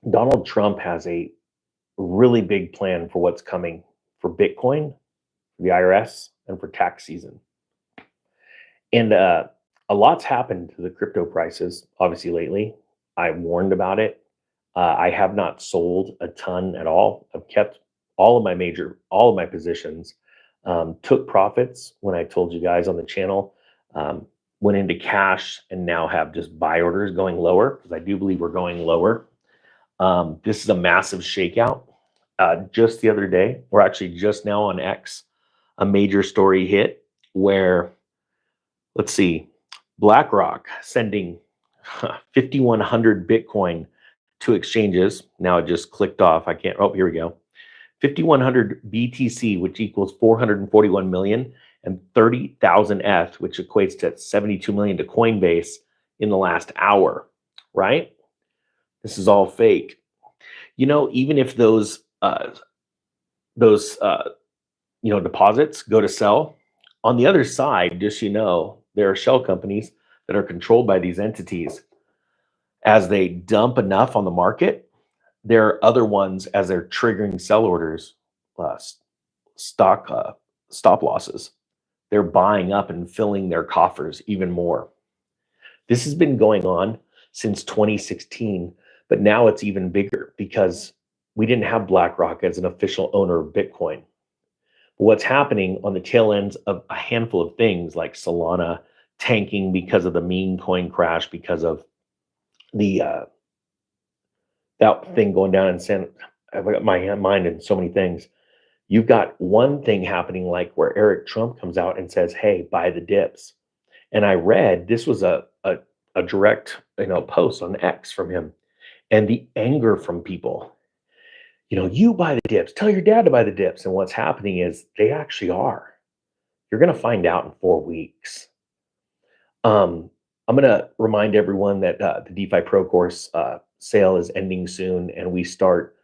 Donald Trump has a really big plan for what's coming for Bitcoin, for the IRS, and for tax season. And a lot's happened to the crypto prices, obviously, lately. I warned about it. I have not sold a ton at all. I've kept all of my positions. Took profits when I told you guys on the channel. Um, Went into cash and now have just buy orders going lower because I do believe we're going lower. This is a massive shakeout. Just the other day, or actually just now on X, a major story hit where, let's see, BlackRock sending 5,100 Bitcoin to exchanges. Now it just clicked off. I can't. Oh, here we go. 5,100 BTC, which equals 441 million, and 30,000 ETH, which equates to 72 million to Coinbase in the last hour, right? This is all fake. Even if those deposits go to sell, on the other side, just there are shell companies that are controlled by these entities. As they dump enough on the market, there are other ones as they're triggering sell orders, uh, stock stop losses. They're buying up and filling their coffers even more. This has been going on since 2016, but now it's even bigger because we didn't have BlackRock as an official owner of Bitcoin. What's happening on the tail ends of a handful of things like Solana tanking because of the meme coin crash, because of the that thing going down in I've got my mind in so many things. You've got one thing happening like where Eric Trump comes out and says, "Hey, buy the dips." And I read this was a direct post on X from him, and the anger from people. You buy the dips. Tell your dad to buy the dips. And what's happening is they actually are. You're going to find out in 4 weeks. I'm going to remind everyone that the DeFi Pro course sale is ending soon, and we start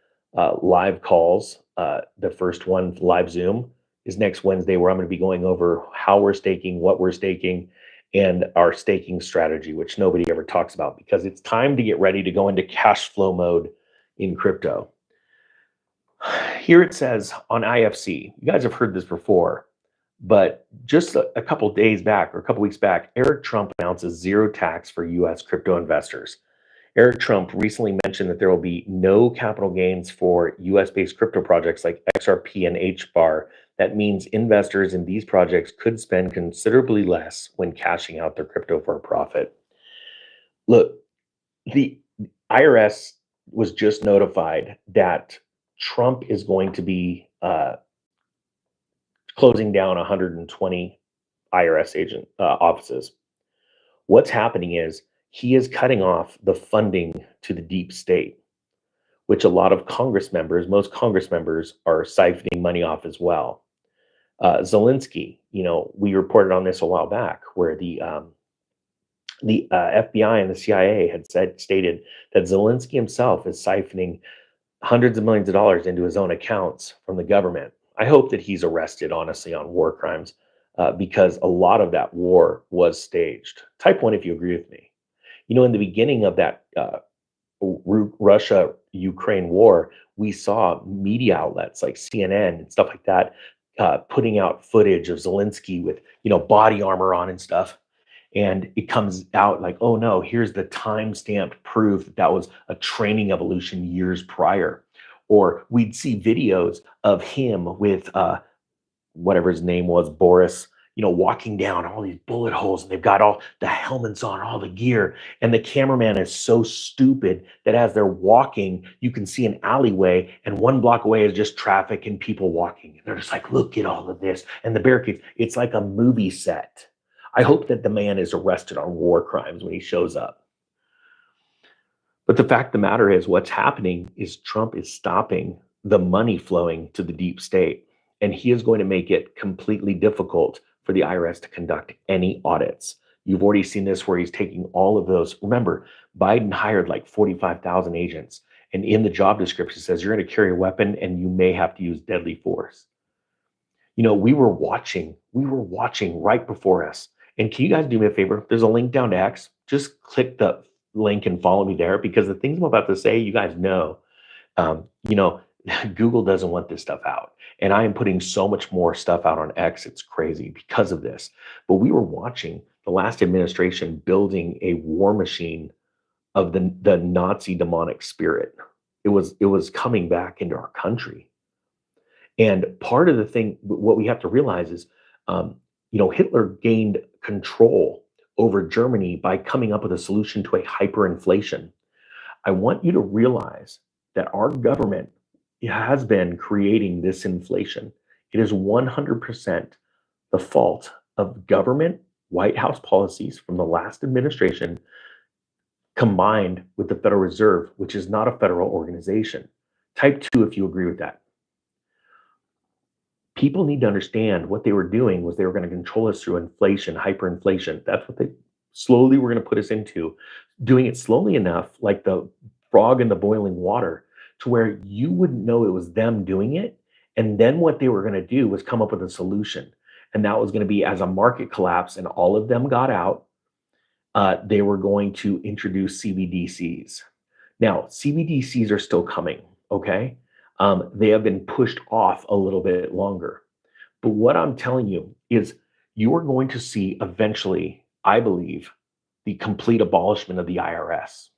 live calls. The first one, live Zoom, is next Wednesday, where I'm going to be going over how we're staking, what we're staking, and our staking strategy, which nobody ever talks about because it's time to get ready to go into cash flow mode in crypto. Here it says on IFC, you guys have heard this before, but just a couple days back or a couple weeks back, Eric Trump announces zero tax for US crypto investors. Eric Trump recently mentioned that there will be no capital gains for US based crypto projects like XRP and HBAR. That means investors in these projects could spend considerably less when cashing out their crypto for a profit. Look, the IRS was just notified that Trump is going to be closing down 120 IRS agent offices. What's happening is he is cutting off the funding to the deep state, which a lot of most Congress members are siphoning money off as well. Zelensky, we reported on this a while back, where the FBI and the CIA had stated that Zelensky himself is siphoning hundreds of millions of dollars into his own accounts from the government. I hope that he's arrested, honestly, on war crimes, because a lot of that war was staged. Type one if you agree with me. In the beginning of that Russia-Ukraine war, we saw media outlets like CNN and stuff like that putting out footage of Zelensky with body armor on and stuff. And it comes out like, oh no, here's the time-stamped proof that was a training evolution years prior. Or we'd see videos of him with whatever his name was, Boris, walking down all these bullet holes, and they've got all the helmets on, all the gear. And the cameraman is so stupid that as they're walking, you can see an alleyway, and 1 block away is just traffic and people walking. And they're just like, look at all of this. And the barricades, it's like a movie set. I hope that the man is arrested on war crimes when he shows up. But the fact of the matter is, what's happening is Trump is stopping the money flowing to the deep state. And he is going to make it completely difficult for the IRS to conduct any audits. You've already seen this where he's taking all of those. Remember, Biden hired like 45,000 agents. And in the job description, it says you're going to carry a weapon and you may have to use deadly force. We were watching right before us. And can you guys do me a favor? There's a link down to X. Just click the link and follow me there because the things I'm about to say, you guys know, you know, Google doesn't want this stuff out. And I am putting so much more stuff out on X. It's crazy because of this. But we were watching the last administration building a war machine of the Nazi demonic spirit. It was coming back into our country. And part of the thing, what we have to realize is, um, Hitler gained control over Germany by coming up with a solution to a hyperinflation. I want you to realize that our government has been creating this inflation. It is 100% the fault of government, White House policies from the last administration, combined with the Federal Reserve, which is not a federal organization. Type two if you agree with that. People need to understand what they were doing was they were going to control us through inflation, hyperinflation. That's what they slowly were going to put us into, doing it slowly enough, like the frog in the boiling water, to where you wouldn't know it was them doing it. And then what they were going to do was come up with a solution. And that was going to be as a market collapse and all of them got out, they were going to introduce CBDCs. Now, CBDCs are still coming, okay? They have been pushed off a little bit longer. But what I'm telling you is you are going to see eventually, I believe, the complete abolishment of the IRS.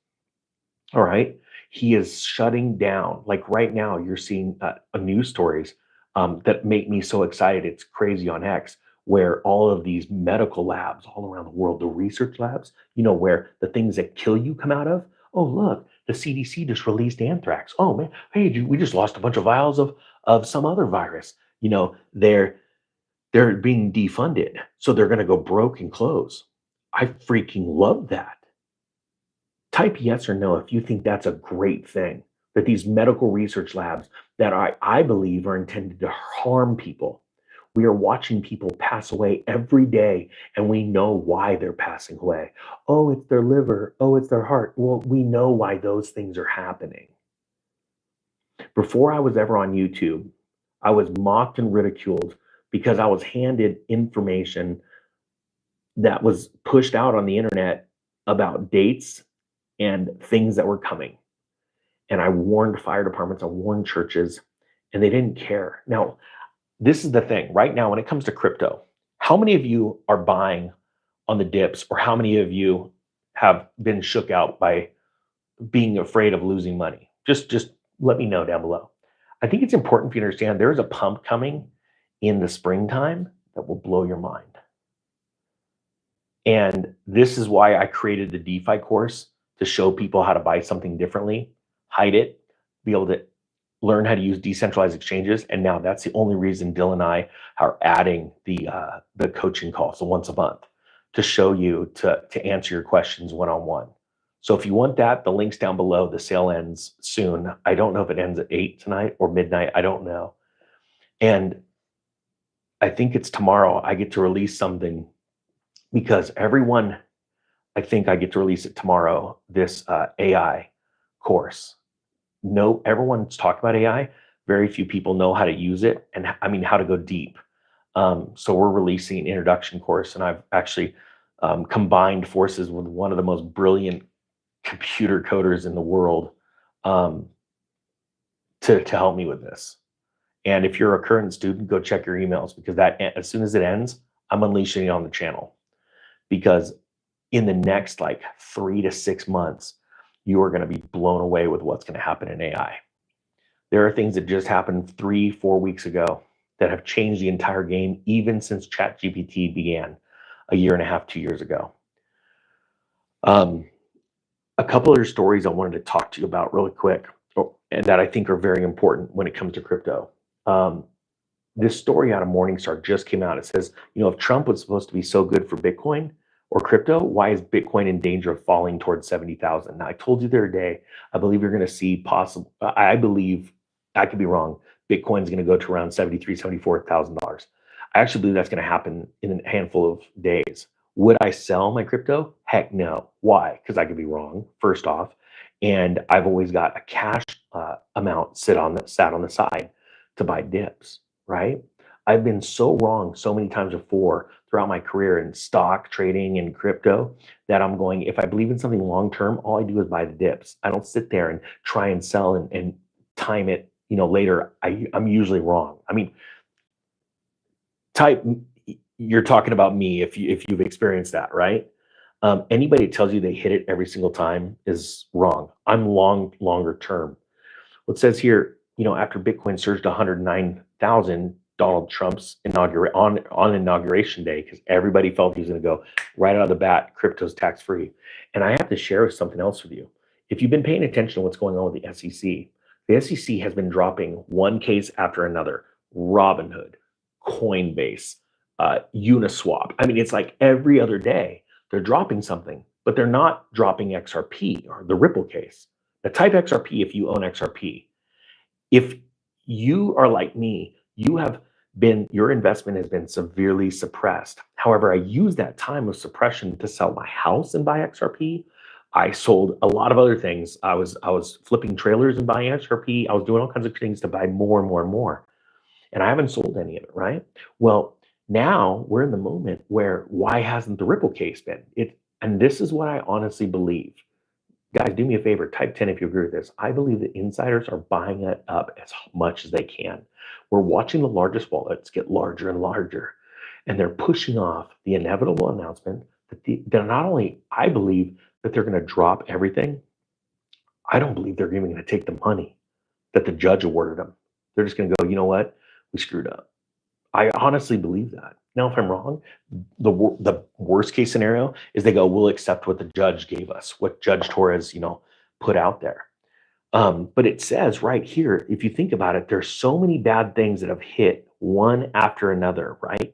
All right. He is shutting down. Like right now, you're seeing news stories that make me so excited. It's crazy on X, where all of these medical labs all around the world, the research labs, where the things that kill you come out of. Oh, look, the CDC just released anthrax. Oh man, hey, we just lost a bunch of vials of some other virus. They're being defunded, so they're going to go broke and close. I freaking love that. Type yes or no if you think that's a great thing, that these medical research labs that I believe are intended to harm people. We are watching people pass away every day, and we know why they're passing away. Oh, it's their liver. Oh, it's their heart. Well, we know why those things are happening. Before I was ever on YouTube, I was mocked and ridiculed because I was handed information that was pushed out on the internet about dates and things that were coming. And I warned fire departments, I warned churches, and they didn't care. Now, this is the thing right now when it comes to crypto. How many of you are buying on the dips, or how many of you have been shook out by being afraid of losing money? Just let me know down below. I think it's important for you to understand there is a pump coming in the springtime that will blow your mind. And this is why I created the DeFi course, to show people how to buy something differently, hide it, be able to learn how to use decentralized exchanges. And now that's the only reason Dill and I are adding the coaching call, so once a month, to show you to answer your questions one-on-one. So if you want that, the link's down below. The sale ends soon. I don't know if it ends at 8 tonight or midnight. I don't know. And I think it's tomorrow I get to release something, because everyone, I think I get to release it tomorrow, this AI course. No, everyone's talked about AI. Very few people know how to use it, and I mean, how to go deep. So we're releasing an introduction course, and I've actually combined forces with one of the most brilliant computer coders in the world um, to help me with this. And if you're a current student, go check your emails, because that, as soon as it ends, I'm unleashing it on the channel. Because in the next like 3 to 6 months, you are going to be blown away with what's going to happen in AI. There are things that just happened 3-4 weeks ago that have changed the entire game, even since ChatGPT began a year and a half, 2 years ago. A couple other stories I wanted to talk to you about really quick, and that I think are very important when it comes to crypto. This story out of Morningstar just came out. It says, if Trump was supposed to be so good for Bitcoin or crypto, why is Bitcoin in danger of falling towards 70,000? Now, I told you the other day, I believe you're going to see I believe, I could be wrong, Bitcoin's going to go to around $73,000, $74,000. I actually believe that's going to happen in a handful of days. Would I sell my crypto? Heck no. Why? Because I could be wrong, first off. And I've always got a cash amount sat on the side to buy dips, right? I've been so wrong so many times before throughout my career in stock trading and crypto that I'm going, if I believe in something long term, all I do is buy the dips. I don't sit there and try and sell and time it, later. I'm usually wrong. I mean, type you're talking about me if you've experienced that, right? Anybody that tells you they hit it every single time is wrong. I'm longer term. Well, it says here, after Bitcoin surged to 109,000, Donald Trump's on inauguration day, because everybody felt he was going to go right out of the bat, crypto's tax free. And I have to share something else with you. If you've been paying attention to what's going on with the SEC has been dropping one case after another. Robinhood, Coinbase, Uniswap. I mean, it's like every other day they're dropping something, but they're not dropping XRP or the Ripple case. Now, type XRP if you own XRP. If you are like me, your investment has been severely suppressed. However, I used that time of suppression to sell my house and buy XRP. I sold a lot of other things. I was flipping trailers and buying XRP. I was doing all kinds of things to buy more and more and more. And I haven't sold any of it, right? Well, now we're in the moment where why hasn't the Ripple case been? And this is what I honestly believe. Guys, do me a favor, type 10 if you agree with this. I believe that insiders are buying it up as much as they can. We're watching the largest wallets get larger and larger, and they're pushing off the inevitable announcement that they're not only, I believe that they're going to drop everything, I don't believe they're even going to take the money that the judge awarded them. They're just going to go, you know what? We screwed up. I honestly believe that. Now, if I'm wrong, the worst case scenario is they go, we'll accept what the judge gave us, what Judge Torres, put out there. But it says right here, if you think about it, there's so many bad things that have hit one after another, right?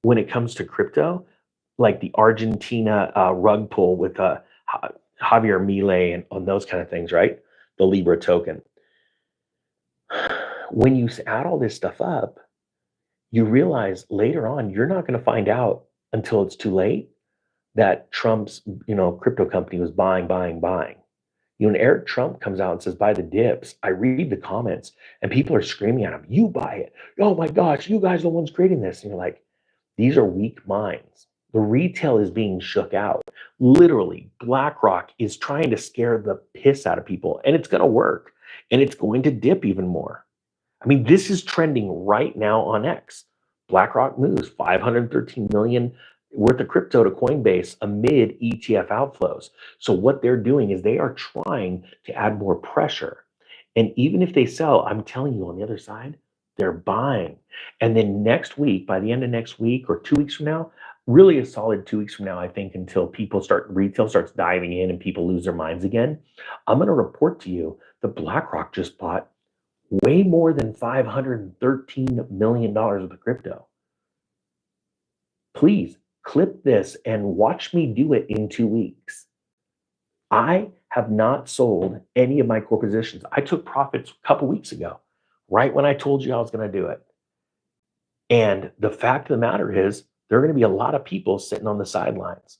When it comes to crypto, like the Argentina rug pull with Javier Milei and on those kind of things, right? The Libra token. When you add all this stuff up, you realize later on you're not going to find out until it's too late that Trump's crypto company was buying, buying, buying. When Eric Trump comes out and says buy the dips, I read the comments and people are screaming at him, you buy it. Oh my gosh, you guys are the ones creating this. And you're like, these are weak minds. The retail is being shook out. Literally, BlackRock is trying to scare the piss out of people, and it's going to work, and it's going to dip even more. I mean, this is trending right now on X. BlackRock moves 513 million worth of crypto to Coinbase amid ETF outflows. So what they're doing is they are trying to add more pressure. And even if they sell, I'm telling you on the other side, they're buying. And then next week, by the end of next week or 2 weeks from now, really a solid 2 weeks from now, I think, until retail starts diving in and people lose their minds again, I'm going to report to you that BlackRock just bought way more than $513 million of the crypto. Please clip this and watch me do it in 2 weeks. I have not sold any of my core positions. I took profits a couple weeks ago, right when I told you I was going to do it. And the fact of the matter is, there are going to be a lot of people sitting on the sidelines.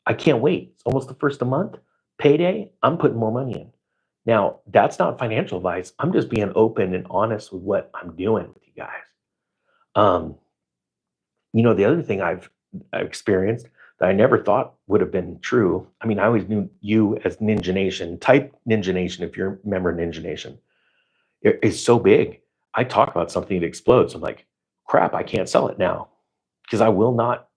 I can't wait. It's almost the first of the month. Payday, I'm putting more money in. Now, that's not financial advice. I'm just being open and honest with what I'm doing with you guys. Um, the other thing I've experienced that I never thought would have been true. I mean, I always knew you as Ninja Nation. Type Ninja Nation if you're a member of Ninja Nation. It is so big. I talk about something that explodes. I'm like, crap, I can't sell it now because I will not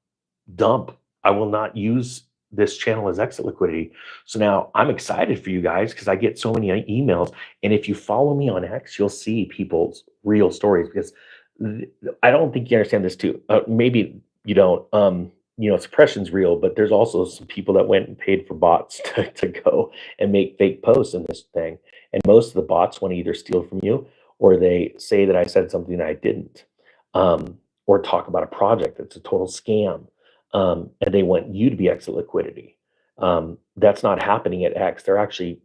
dump. I will not use this channel as exit liquidity. So now I'm excited for you guys because I get so many emails. And if you follow me on X, you'll see people's real stories because I don't think you understand this too. Maybe you don't. Suppression's real, but there's also some people that went and paid for bots to go and make fake posts in this thing. And most of the bots want to either steal from you or they say that I said something that I didn't, or talk about a project that's a total scam, and they want you to be exit liquidity. That's not happening at X. They're actually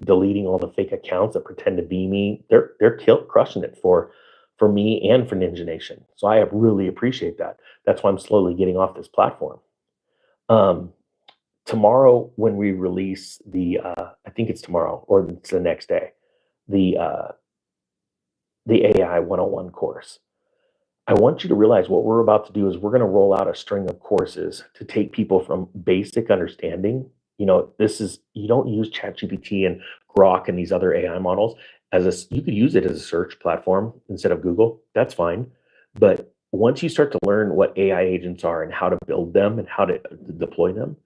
deleting all the fake accounts that pretend to be me. They're crushing it for me and for Ninja Nation. So I really appreciate that. That's why I'm slowly getting off this platform. Um, Tomorrow when we release I think it's tomorrow or it's the next day, the the AI 101 course. I want you to realize what we're about to do is we're going to roll out a string of courses to take people from basic understanding. This is, you don't use ChatGPT and Grok and these other AI models you could use it as a search platform instead of Google. That's fine. But once you start to learn what AI agents are and how to build them and how to deploy them,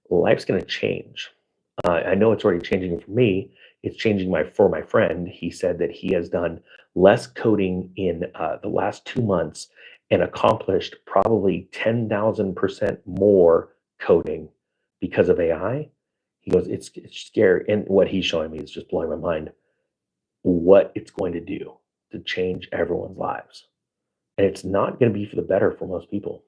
life's going to change. I know it's already changing for me. It's changing for my friend. He said that he has done less coding in the last 2 months and accomplished probably 10,000% more coding because of AI. He goes, it's scary. And what he's showing me is just blowing my mind what it's going to do to change everyone's lives. And it's not going to be for the better for most people.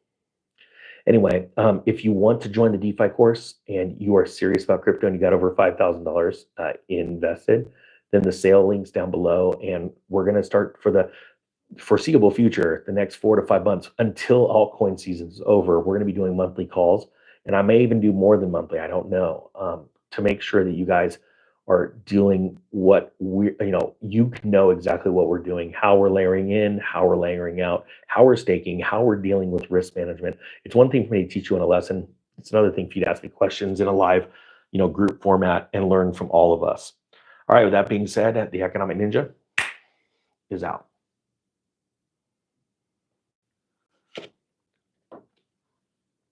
Anyway, if you want to join the DeFi course and you are serious about crypto and you got over $5,000 invested, then the sale link's down below. And we're going to start for the foreseeable future, the next 4 to 5 months until altcoin season is over. We're going to be doing monthly calls, and I may even do more than monthly. I don't know, to make sure that you guys are doing what you can know exactly what we're doing, how we're layering in, how we're layering out, how we're staking, how we're dealing with risk management. It's one thing for me to teach you in a lesson. It's another thing for you to ask me questions in a live, group format and learn from all of us. All right. With that being said, the Economic Ninja is out.